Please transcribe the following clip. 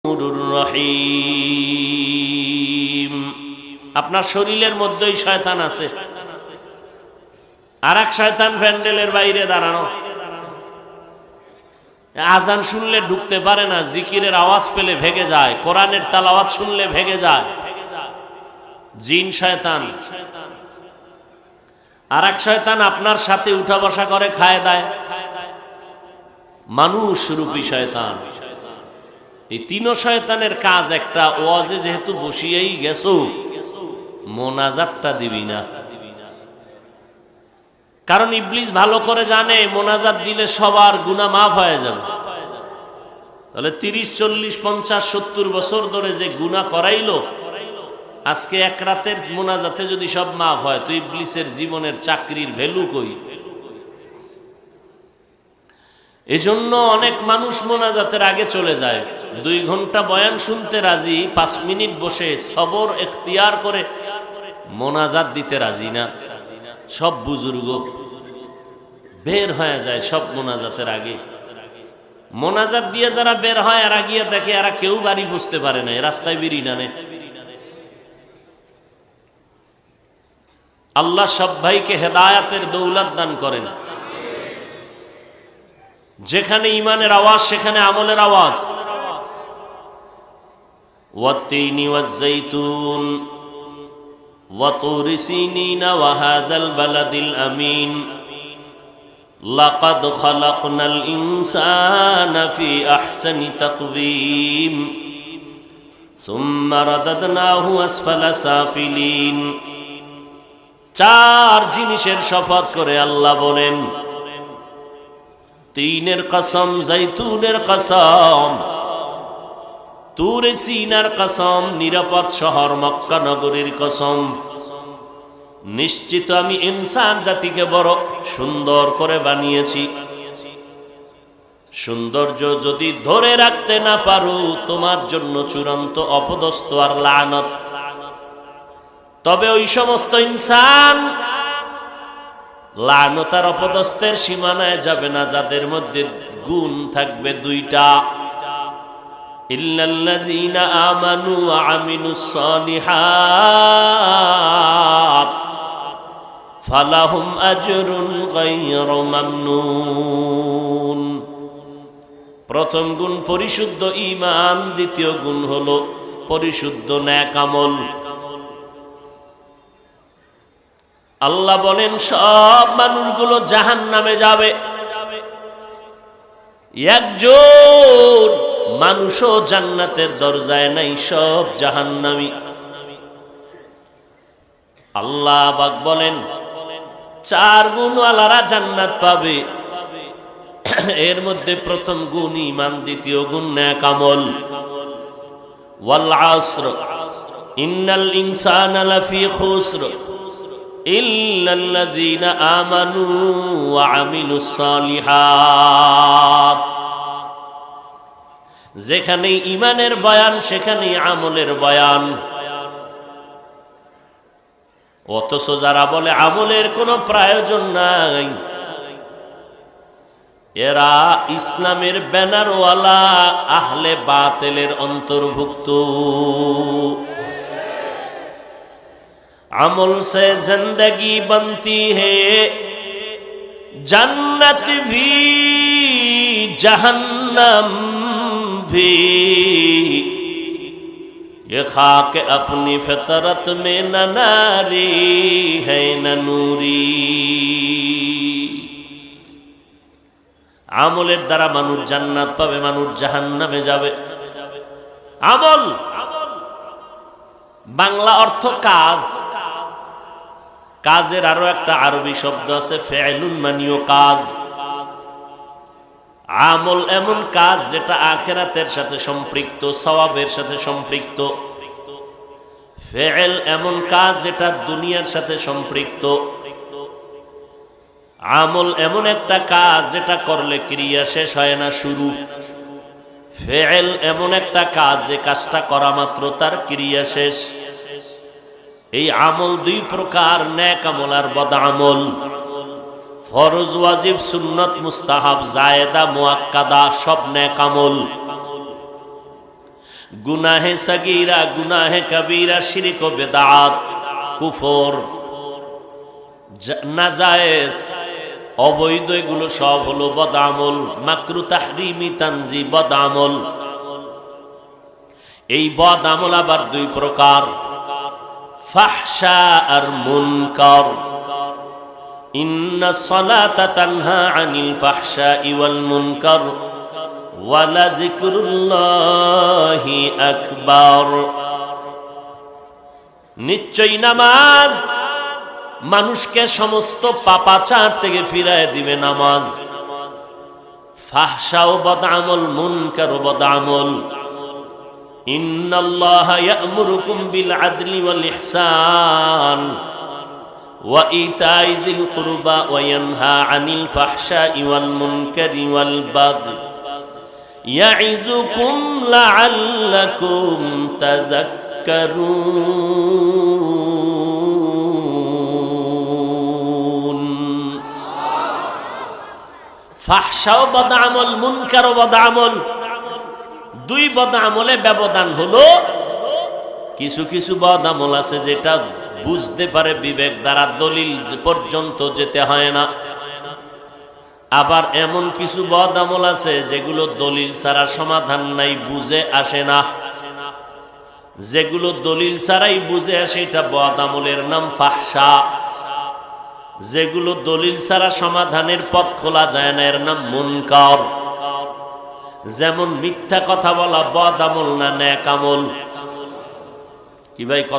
রহিম। আপনার শরীরের মধ্যেই শয়তান আছে, আর এক শয়তান প্যান্ডেলের বাইরে দাঁড়ানো। আজান শুনলে ঢুকতে পারে না, জিকিরের আওয়াজ পেলে ভেগে যায়, কোরআনের তেলাওয়াত শুনলে ভেগে যায়, জিন শয়তান। আর এক শয়তান আপনার সাথে উঠা বসা করে, খায় দায়, মানুষ রূপী শয়তান। এই তিন শয়তানের কাজ একটা, ওয়াজে যেহেতু বসিয়েই গেছো, মোনাজাতটা দিবি না। কারণ ইবলিস ভালো করে জানে মোনাজাত দিলে সবার গুনাহ মাফ হয়ে যাবে। তাহলে 30, 40, 50, 70 বছর ধরে যে গুনাহ করাইলো, আজকে এক রাতের মোনাজাতে যদি সব মাফ হয়, তো ইবলিসের জীবনের চাকরির ভ্যালু কই? এজন্য অনেক মানুষ মোনাজাতের আগে চলে যায়। 2 ঘন্টা বয়ান শুনতে রাজি, 5 মিনিট বসে সবর এখতিয়ার করে মোনাজাত দিতে রাজি না। সব বুজুর্গ বের হয়ে যায় সব মোনাজাতের আগে। মোনাজাত দিয়ে যারা বের হয়, এরা গিয়ে দেখে এরা কেউ বাড়ি বুঝতে পারে না, রাস্তায় বিড়ি টানে। আল্লাহ সব ভাইকে হেদায়াতের দৌলত দান করেন। যেখানে ইমানের আওয়াজ সেখানে আমলের আওয়াজ। ওয়াত্তিনি ওয়াজ্জাইতুন ওয়া তুরি সিনিন ওয়া হাযাল বালাদিল আমিন লাকাদ খালাকনাল ইনসানা ফি আহসানি তাকওয়িম সুম্মা রাদাদনাহু আসফালা সাফিলিন। 4 জিনিসের শপথ করে আল্লাহ বলেন, 3-এর কসম, জৈতুনের কসম, তুরে সিনার কসম, নিরাপদ শহর মক্কা নগরীর কসম। নিশ্চিত আমি ইনসান জাতিকে বড় সুন্দর করে বানিয়েছি। সৌন্দর্য যদি ধরে রাখতে না পারো, তোমার জন্য চূড়ান্ত অপদস্থ আর লানত। তবে ওই সমস্ত ইনসান লানত আর অপদস্থের সীমানায় যাবে না যাদের মধ্যে গুণ থাকবে 2টা, ইল্লাল্লাযীনা আমানু ওয়া আমিলুস সালিহাত ফালাহুম আজরুন গায়রু মামনুন। প্রথম গুণ পরিশুদ্ধ ঈমান, দ্বিতীয় গুণ হলো পরিশুদ্ধ নেক আমল। আল্লাহ বলেন সব মানুষগুলো জাহান্নামে যাবে, একজন মানুষও জান্নাতের দরজায় নাই, সব জাহান্নামী। আল্লাহ পাক বলেন 4 গুণওয়ালারা জান্নাত পাবে। এর মধ্যে প্রথম গুণ ঈমান, দ্বিতীয় গুণ নেক আমল। ওয়াল আসর ইন্নাল ইনসানা লাফি খুসর ইল্লাল্লাযীনা আমানু ওয়া আমিলুস সালিহাত। যেখানে ঈমানের বয়ান সেখানে আমলের বয়ান। অথচ যারা বলে আমলের কোনো প্রয়োজন নাই, এরা ইসলামের ব্যানারওয়ালা আহলে বাতিলের অন্তর্ভুক্ত। अमल से जिंदगी बनती है, जन्नत भी जहन्नम भी, ये खाक अपनी फितरत में न नारी है न नूरी। আমলের দ্বারা মানুষ জান্নাত পাবে, মানুষ জাহান্নামে যাবে। আমল বাংলা অর্থ কাজ। কাজের আরো একটা আরবি শব্দ আছে, ফেলুন মানিও কাজ। আমল এমন কাজ যেটা আখিরাতের সাথে সম্পৃক্ত, সওয়াবের সাথে সম্পৃক্ত। ফেল এমন কাজ যেটা দুনিয়ার সাথে সম্পৃক্ত। আমল এমন একটা কাজ যেটা করলে ক্রিয়া শেষ হয় না, শুরু। ফেল এমন একটা কাজ যে কাজটা করা মাত্র তার ক্রিয়া শেষ। এই আমল 2 প্রকার, নেক আমল আর বদ আমল। ফরজ, ওয়াজিব, সুন্নত, মুস্তাহাব, জায়েদা, মুআক্কাদা সব নেক আমল। গুনাহে সাগীরা, গুনাহে কাবীরা, শিরক ও বিদআত, কুফর, নাজায়েজ, অবৈধ, এগুলো সব হলো বদআমল। মাকরু, তাহরিমি, তানজি, বদআমল। এই বদআমল আবার দুই প্রকার, ফাহশা আর মুনকার। ইন্নাস সালাতা তানহা আনিল ফাহশাই ওয়াল মুনকার ওয়া লাযিকরুল্লাহি আকবার। নিশ্চয়ই নামাজ মানুষকে সমস্ত পাপাচার থেকে ফিরায় দিবে নামাজ। ফাহশা ও বদআমল, মুনকার ও বদআমল। ইন্নাল্লাহা ইয়া'মুরুকুম বিল আদলি ওয়াল ইহসান ওয়া ইতাই যিল কুরবা ওয়া ইয়ানহা আনিল ফাহশাই ওয়াল মুনকারি ওয়াল বাগই ইয়া'iযুকুম লা'আল্লাকুম তাযাক্কারুন। ফাহশা ও বদআমল, মুনকার ও বদআমল, দুই বদআমলে ব্যবধান হলো কিছু কিছু বদআমল আছে যেটা বুঝতে পারে বিবেক দ্বারা, দলিল পর্যন্ত যেতে হয় না। আবার এমন কিছু বদআমল আছে যেগুলো দলিল ছাড়া সমাধান নাই, বুঝে আসে না। যেগুলো দলিল ছাড়াই বুঝে আসে এটা বদআমলের নাম ফাহশা। যেগুলো দলিল ছাড়া সমাধানের পথ খোলা যায় না এর নাম মুনকার। যেমন মিথ্যা কথা বলা বদআমল না নেক আমল? কি ভাই?